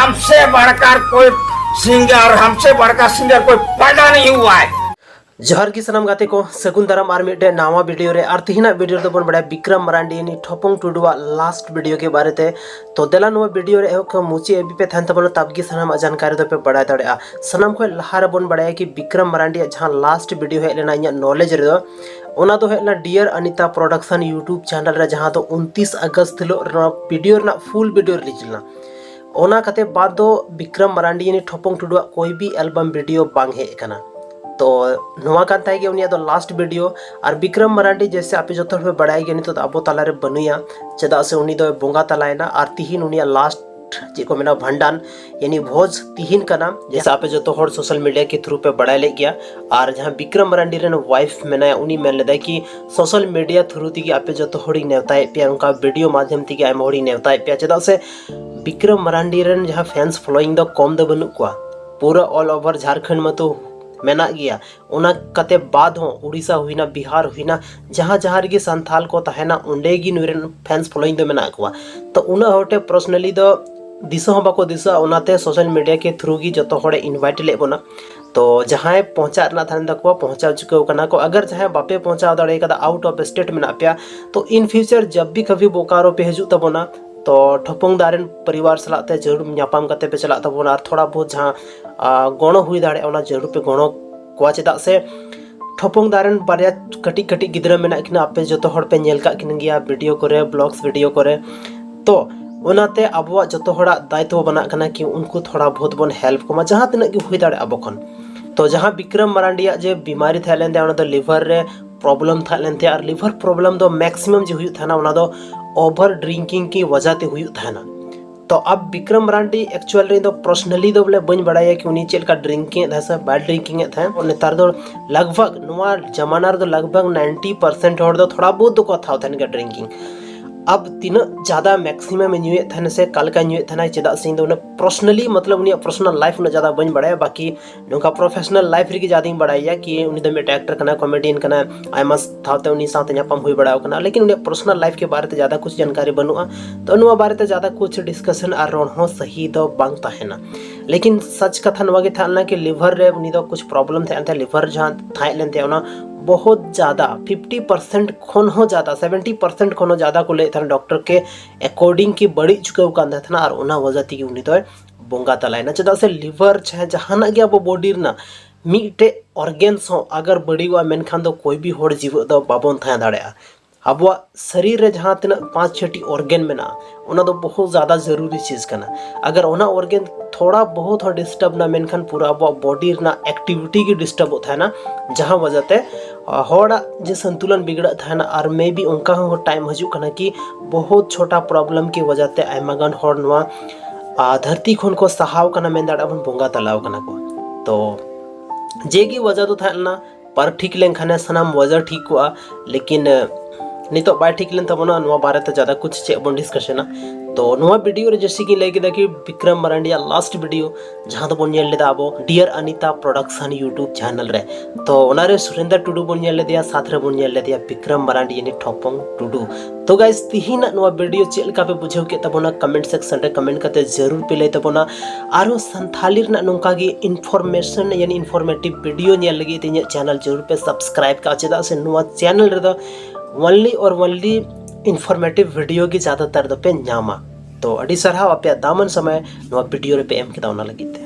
हमसे बढ़कर कोई सिंगर, हमसे बढ़कर सिंगर कोई पैदा नहीं हुआ है। जोहर की सनम गाते को सगुन दाराम और मिट्टे नावा वीडियो रे और तिहिना वीडियो तो बन बड़ा विक्रम मरांडी यानी ठोपंग टुडुआ लास्ट वीडियो के बारे ते तो देला नो वीडियो रे एहो मुची एबी पे थान तबन ताबगी सनम जानकारी तो पे बड़ा दड़े सनम को लहार बन बड़ा कि विक्रम मरांडी जहां लास्ट वीडियो है लेना इन नॉलेज रे ओना तो है dear Anita production YouTube channel रे जहां तो 29 अगस्त हिलो वीडियो रे फुल वीडियो रिलीज लेना ओना कते बाद दो विक्रम मरांडी यानी ठोपंग टुडुआ कोई भी एल्बम वीडियो बांग है कना तो नवा कान थाई उनिया तो लास्ट वीडियो और विक्रम मरांडी जैसे आप जो पे बड़ाई गए तो अब तला रे बनुया चेदा से उनी दो बोंगा तलायना और तिहिन उनिया लास्ट जे को मेना भंडान यानी भोज तिहिन का नाम जैसे आप जो हर सोशल मीडिया के थ्रू पे बड़ाई ले गया और जहां विक्रम मरांडी रे वाइफ मेना उनी मेन लेदा कि सोशल मीडिया थ्रू ती आप जो हड़ी नेवताए पे उनका वीडियो माध्यम ती आम हड़ी नेवताए पे चेदा से विक्रम मरांडी रे जहां फैंस फॉलोइंग दो कम दो बनु को पूरा ऑल ओवर झारखंड में तो मेना गया उना कते बाद हो उड़ीसा हुईना बिहार हुईना जहाँ जहाँ रे संथाल को तहना उंडे गी नुरेन फैंस फॉलोइंग दो मेना कुआ तो उना होटे पर्सनली दो दिसो बाको दिसो उनाते सोशल मीडिया के थ्रू गी जतो होड़े इनवाइट ले बोना तो जहाँ पहुंचा रना थान तक पहुंचा चुके कना को अगर जहाँ बापे पहुंचा दड़े कदा आउट ऑफ स्टेट में पे तो इन फ्यूचर जब भी कभी बोकारो पे हजू तबोना तो ठोपंग दारेन परिवार सलाते जरूर नापाम कते पे चला तबोना और थोड़ा बहुत जहाँ गणो हुई दाड़े ओना जरूर पे गणो को चेदा से ठोपंग दारेन बारिया कटी कटी गिद्रा मेना किना आपे जतो हड़ पे नेल का किन गया वीडियो करे ब्लॉग्स वीडियो करे तो उनाते अबवा जतो हड़ा दायित्व बना कना कि उनको थोड़ा बहुत बन हेल्प को जहाँ तिना की हुई दाड़े अब खन तो जहाँ विक्रम मरांडिया जे बीमारी थालेंदे ओना तो लिवर रे प्रॉब्लम थालेंदे और लिवर प्रॉब्लम दो मैक्सिमम जे हुई थाना ओना दो ओवर ड्रिंकिंग की वजह ते हुई थाना तो अब विक्रम मरांडी एक्चुअल रे दो पर्सनली दो बोले बन बड़ाया कि उनी चेल का ड्रिंकिंग था बैड ड्रिंकिंग था और नेतार दो लगभग नुआ जमाना दो लगभग 90% हड़ दो थोड़ा बहुत दो को था का ड्रिंकिंग अब तीन ज़्यादा मैक्सिमम न्यूए थाने से कल का न्यूए थाना चेदा से दो पर्सनली मतलब उनी पर्सनल लाइफ में ज़्यादा बन बड़ाया बाकी नोका प्रोफेशनल लाइफ रे ज़्यादा बड़ाया कि उनी दो एक्टर कना कॉमेडियन कना आयमा थाते उनी साथे नापाम हुई बड़ा कना लेकिन उनी पर्सनल लाइफ के बारे में ज़्यादा कुछ जानकारी बनुआ तो नुआ बारे में ज़्यादा कुछ डिस्कशन और रोन हो सही दो बांग ताहेना लेकिन सच कथा नवा के थाना कि लिवर रे उनी दो कुछ प्रॉब्लम थे लिवर जहाँ थाए लेते ना बहुत ज़्यादा 50% खन हो ज़्यादा 70% खन हो ज़्यादा को ले डॉक्टर के अकॉर्डिंग की बड़ी चुके था और उना वजह थी उनी तो बोंगा तलायना चेदा से लिवर चाहे जहाना गया वो बॉडी ना मिट्टे ऑर्गेन्स हो अगर बड़ी हुआ मेनखान दो कोई भी होड़ जीव दो बाबन था दाड़ा अब शरीर रे जहाँ तना 5-6टी ऑर्गेन में ना दो बहुत ज़्यादा जरूरी चीज़ करना अगर ओना ऑर्गेन थोड़ा बहुत डिस्टर्ब ना मेनखान पूरा अब बॉडी ना एक्टिविटी की डिस्टर्ब होता है ना जहाँ वजह ते हड़ा जे संतुलन बिगड़ा था ना और मे भी उनका हो टाइम हजू करना कि बहुत छोटा प्रॉब्लम की वजह ते आयमागान हड़ नवा धरती खन को सहाव करना मेन दाड़ा बन बोंगा तलाव करना को तो जेगी वजह तो था ना पर ठीक लेनखाने सनाम वजह ठीक हुआ लेकिन नहीं तो बाय ठीक लेन तबना नुआ बारे ते ज़्यादा कुछ चे बन डिस्कशन तो नुआ वीडियो रे जैसे कि लगे कि विक्रम मरांडिया लास्ट वीडियो जहाँ तो बन लेदा अब dear Anita production YouTube channel रे तो उनारे सुरेंद्र टुडू बन लेदिया साथ रे बन लेदिया विक्रम मरांडी यानी ठोपंग टुडू तो गाइस तिहिना नुआ वीडियो चेल का पे बुझेव के तबना कमेंट सेक्शन रे कमेंट करते जरूर पे ले तबना आरो संथाली रे नोंका गी इन्फॉर्मेशन यानी इन्फॉर्मेटिव वीडियो नेल लगी तिnya चैनल जरूर पे सब्सक्राइब का चेदा से नुआ चैनल रे दो ओनली और ओनली इन्फॉर्मेटिव वीडियो की ज़्यादातर दो पे नामा तो अड़ी सरहा आप दामन समय वीडियो रे पे एम के दावना लगी थे।